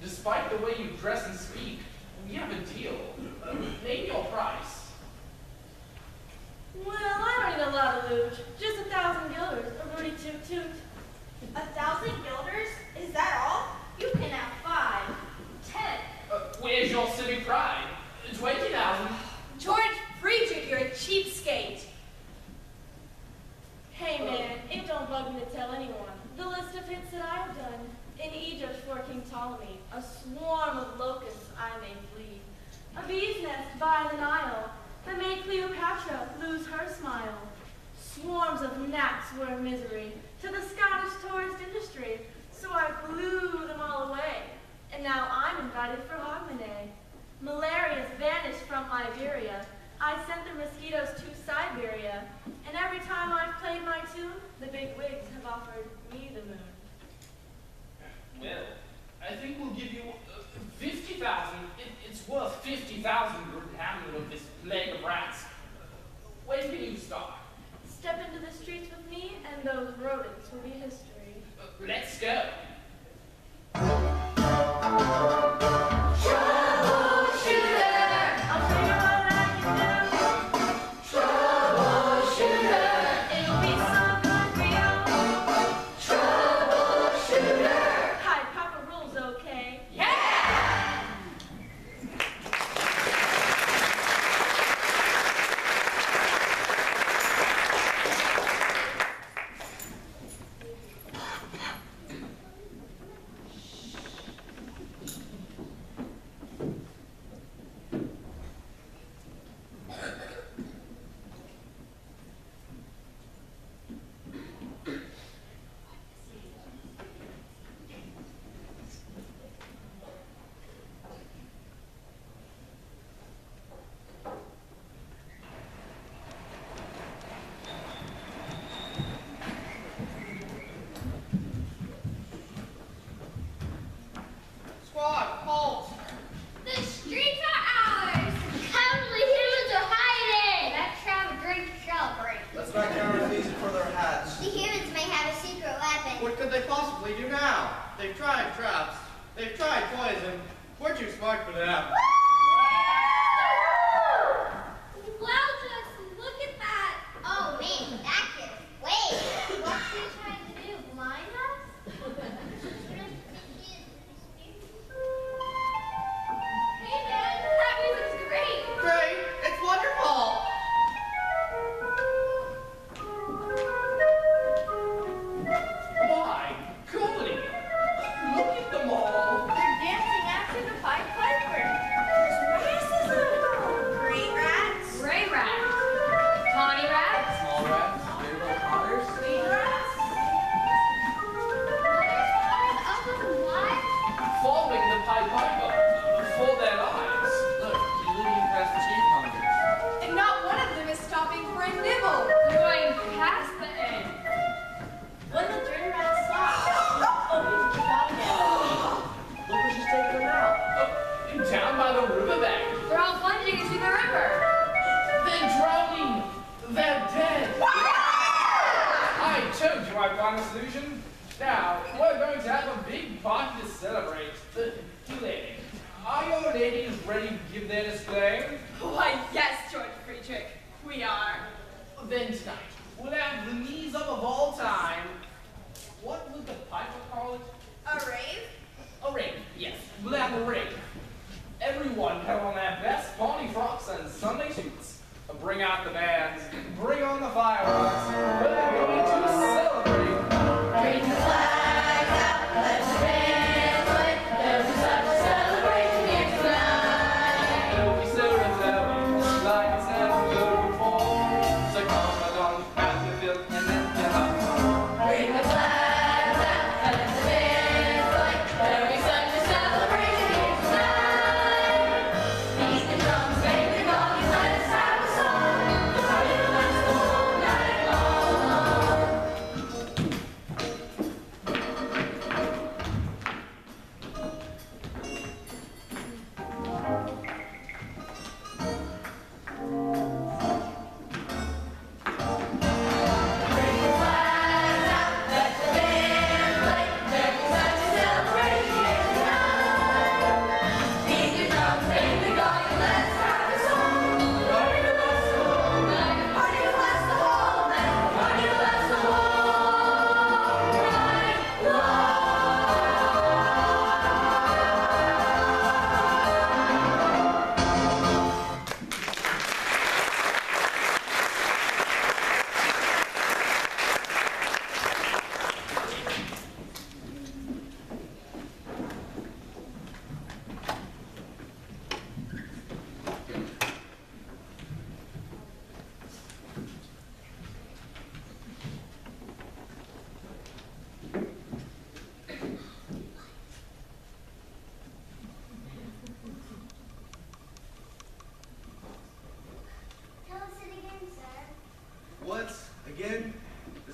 Despite the way you dress and speak, we have a deal. Name your price. Well, I don't need a lot of loot. Just 1,000 guilders, a Rudy toot toot. 1,000 guilders? Is that all? You can have 5, 10. Where's your civic pride? 20,000. George Friedrich, you're a cheapskate. Hey man, it don't bug me to tell anyone. The list of hits that I have done. In Egypt for King Ptolemy, a swarm of locusts I may flee. A bee's nest by the Nile that made Cleopatra lose her smile. Swarms of gnats were a misery to the Scottish tourist industry, so I blew them all away. And now I'm invited for Hogmanay. Malaria's vanished from Liberia. I sent the mosquitoes to Siberia. And every time I've played my tune, the big wigs have offered me the moon. Well, I think we'll give you 50,000. It's worth 50,000 good handling of this plague of rats. When can you start? Step into the streets with me, and those rodents will be history. Let's go. What could they possibly do now? They've tried traps. They've tried poison. We're too smart for them. Well, just look at that. Oh, man, that kid's way. What's he trying to do, blind us? Hey, man, that music's great. Great. It's wonderful. Why, golly, look at them all. They're dancing after the pipper. There's racism. Great rats. Gray rats. Tawny rats. Small rats. Big little potters. Sweet rats. Up with the what? Following the piper for their lives. Look, he's leading past the sheep hunters. And not one of them is stopping for a nibble. They're going past the egg. When the dirty rats stop, oh, he's out again. Look where she's taking them out. Down by the riverbank. They're all plunging into the river. They're drowning. They're dead. I told you I've found a solution. Now, we're going to have a big party to celebrate. Lady, are your ladies ready to give their display? Why, yes, George Friedrich. We are. Then tonight, we'll have the knees up of all time. What would the piper call it? A rave? A rave, yes. We'll have a rave. Everyone have on their best party frocks and Sunday suits. Bring out the bands. Bring on the fireworks. We're going to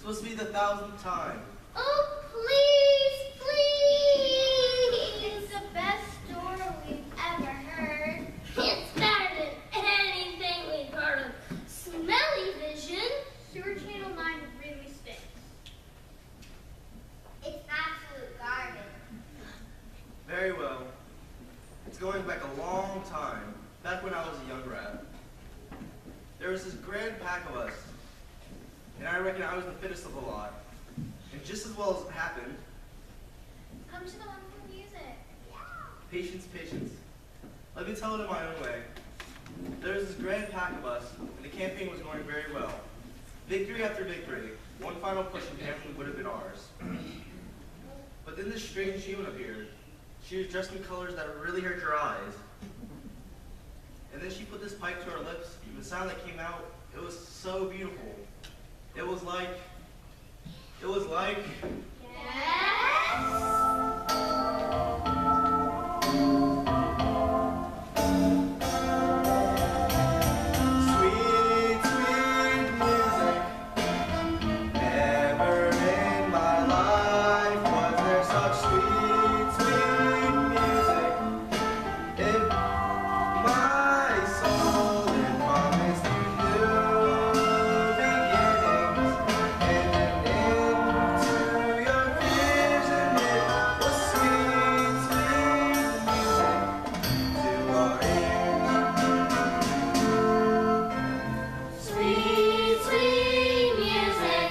This must be the 1000th time. Oh, please, please! It's the best story we've ever heard. It's better than anything we've heard of. Smelly vision. Sewer Channel 9 really stinks. It's absolute garbage. Very well. It's going back a long time, back when I was a young rat. There was this grand pack of us, and I reckon I was the fittest of the lot. And just as well as it happened, Come to the wonderful music. Yeah. patience, patience. Let me tell it in my own way. There was this grand pack of us, and the campaign was going very well. Victory after victory, one final push and Hampton would have been ours. But then this strange human appeared. She was dressed in colors that would really hurt your eyes. And then she put this pipe to her lips, and the sound that came out, it was so beautiful. It was like... Yes. Sweet, sweet music. Never in my life was there such sweet, sweet music. In my soul it promised you new beginnings. And into your fears, and it was sweet, sweet music to our ears. Sweet, sweet music.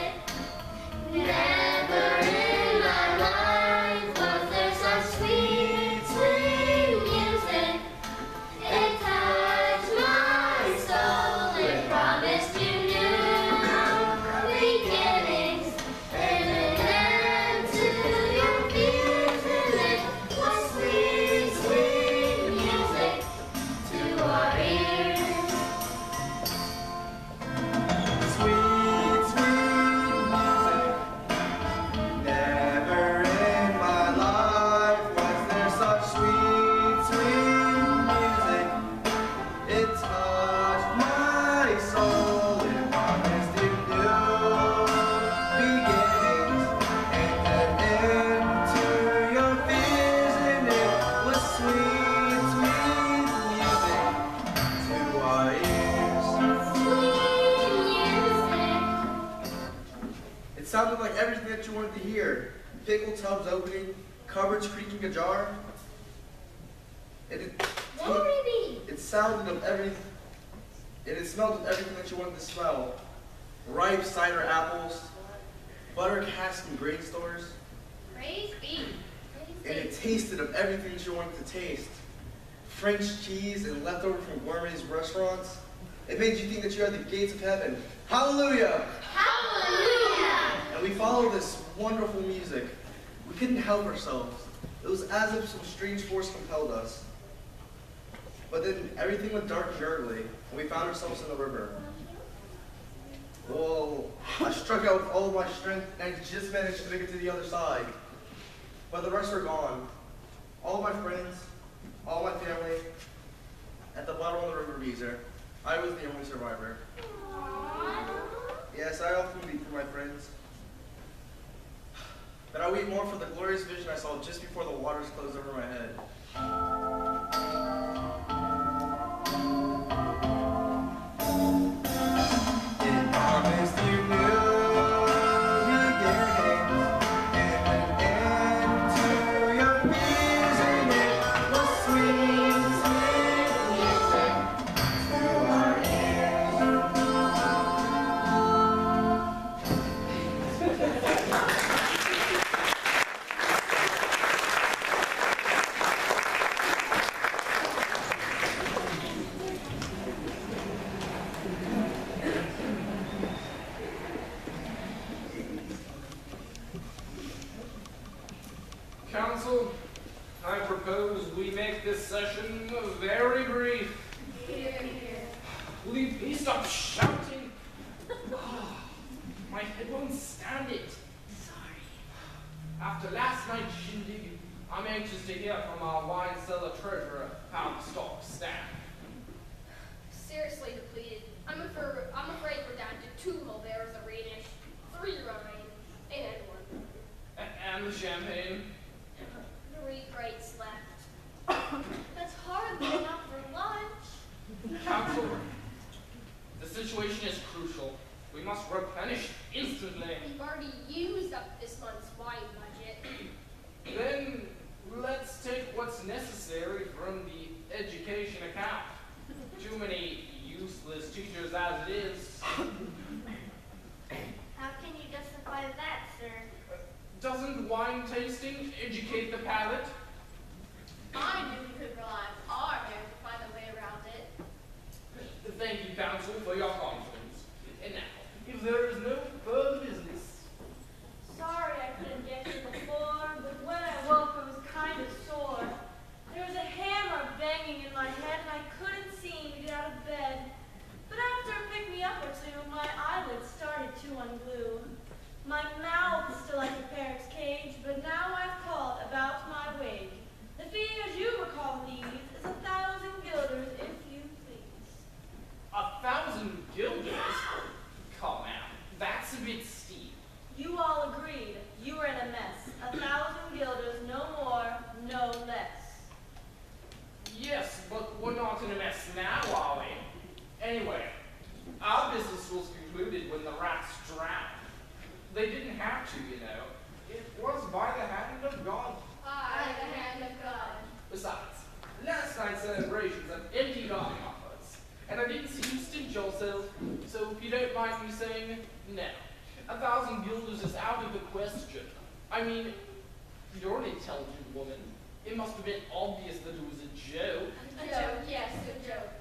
Never in my life was there such sweet, sweet music. It touched my soul. It promised you new beginnings and an end to your fears. And it was sweet, sweet music to our ears. Sweet, sweet music. Never in my life was there such sweet, sweet music. It touched my soul. It promised you new beginnings and an end to your fears. And it was sweet, sweet music to our ears. Sweet music. It sounded like everything that you wanted to hear. Pickle tubs opening, cupboards creaking ajar. It sounded of everything, and it smelled of everything that you wanted to smell. Ripe cider apples, butter casks from grain stores, Praise be. and it tasted of everything that you wanted to taste. French cheese and leftover from gourmet restaurants. It made you think that you had the gates of heaven. Hallelujah! Hallelujah. And we followed this wonderful music. We couldn't help ourselves. It was as if some strange force compelled us. But then everything went dark and gurgly, and we found ourselves in the river. Well, I struck out with all of my strength, and I just managed to make it to the other side. But the rest were gone. All my friends, all my family, at the bottom of the river Beezer. I was the only survivor. Yes, I often weep for my friends. But I weep more for the glorious vision I saw just before the waters closed over my head. It promised you new beginnings and an end to your fears, and it was sweet, sweet music to our ears. Council, I propose we make this session very brief. Will you please stop shouting? Ah, my head won't stand it. Sorry. After last night's shindig, I'm anxious to hear from our wine cellar treasurer how the stocks stand. Seriously depleted. I'm afraid we're down to 2 Mulberries a radish, 3 rum champagne? 3 crates left. That's hardly enough for lunch. Counselor, the situation is crucial. We must replenish instantly. We've already used up this month's wine budget. Then let's take what's necessary from the education account. Too many useless teachers as it is. How can you justify that, sir? Doesn't wine tasting educate the palate? I knew we could rely on our hair to find a way around it. Thank you, counsel, for your confidence. And now, if there is no further business. Sorry I couldn't get here before, but when I woke I was kind of sore. There was a hammer banging in my head and I couldn't seem to get out of bed. But after it picked me up or two, my eyelids started to unglue. My mouth is still like a parrot's cage, but now I've called about my wage. The fee, as you recall these, is 1,000 guilders, if you please. 1,000 guilders? Come out. That's a bit steep. You all agreed. You were in a mess. 1,000 guilders, no more, no less. Yes, but we're not in a mess now, are we? Anyway, our business was concluded when the rats drowned. They didn't have to, you know. It was by the hand of God. By the hand of God. Besides, last night's celebrations have emptied our coffers, and I didn't see you stench yourself, so if you don't mind me saying, no. 1,000 guilders is out of the question. I mean, you're an intelligent woman. It must have been obvious that it was a joke. A joke, yes, a joke.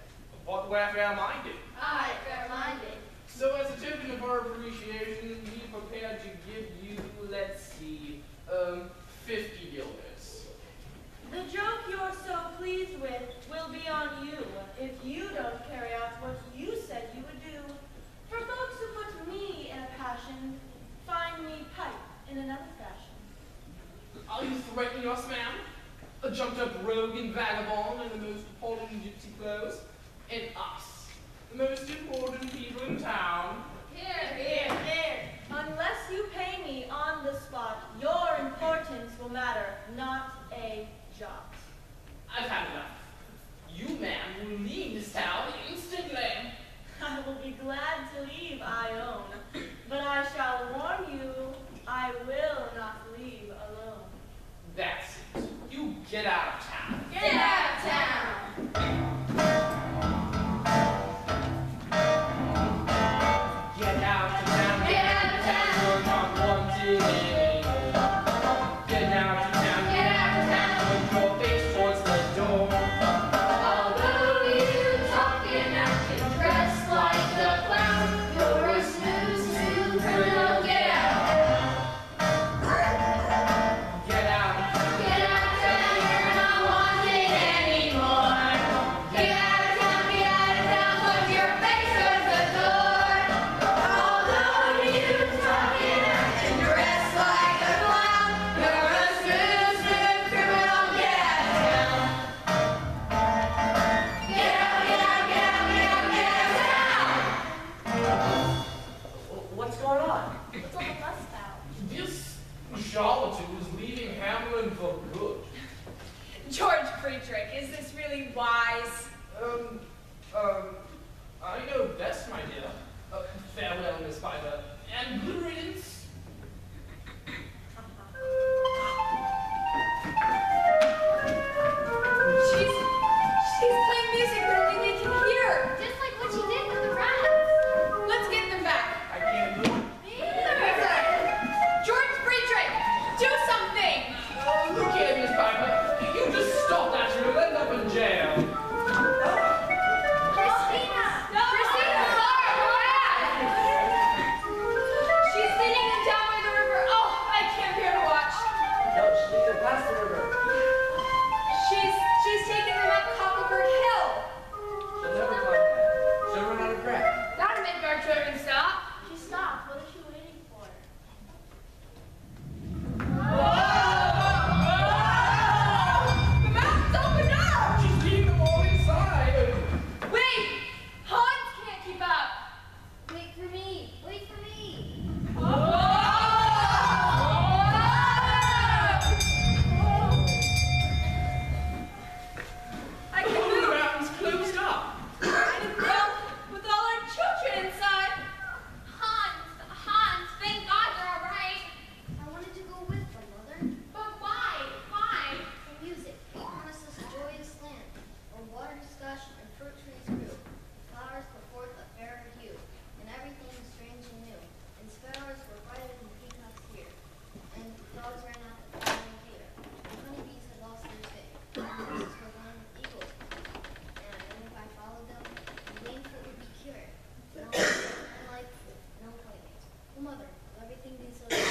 But we're fair-minded. Aye, fair-minded. So as a token of our appreciation, we prepared to give you, let's see, 50 guilders. The joke you're so pleased with will be on you if you don't carry out what you said you would do. For folks who put me in a passion, find me pipe in another fashion. Are you threatening us, ma'am? A jumped-up rogue and vagabond in the most appalling gypsy clothes? And us, the most important people in town. Here, here, here. Unless you pay me on the spot, your importance will matter, not a jot. I've had enough. You, ma'am, will leave this town instantly. I will be glad to leave, I own. But I shall warn you, I will not leave alone. That's it. You get out of town. Get out of town! Get out of town. Get out of town. You're not wanted anymore. Get out of town. Get out of town. Put your face towards the door. Although you talk and act and dress like a clown, you're a snooze criminal. Get out. Get out of town. Get out of town. You're not wanted anymore. Get out of town. Get out of town. Put your face towards the door. Although you talk and act and dress like a clown, you're a snooze criminal. Get out of town. Get out, get out, get out, get out, get out of town. What's going on? What's all the fuss about? This charlatan is leaving Hamlin for good. George Friedrich, is this really wise? I know best, my dear. Farewell, Miss Piper, and good riddance. She's playing music that only they can hear. Just like what you did with the rats. Let's get them back. I can't do it. George Friedrich, do something. Look here, Miss Piper. You just stop that, you'll end up in jail. think these are